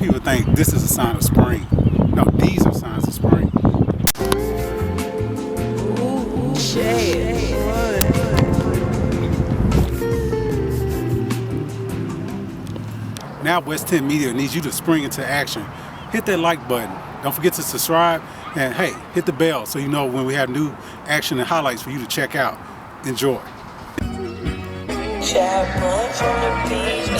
people think this is a sign of spring. No, these are signs of spring. Ooh, shit. Now West 10 Media needs you to spring into action. Hit that like button. Don't forget to subscribe. And hey, hit the bell so you know when we have new action and highlights for you to check out. Enjoy. Chat much on the beach.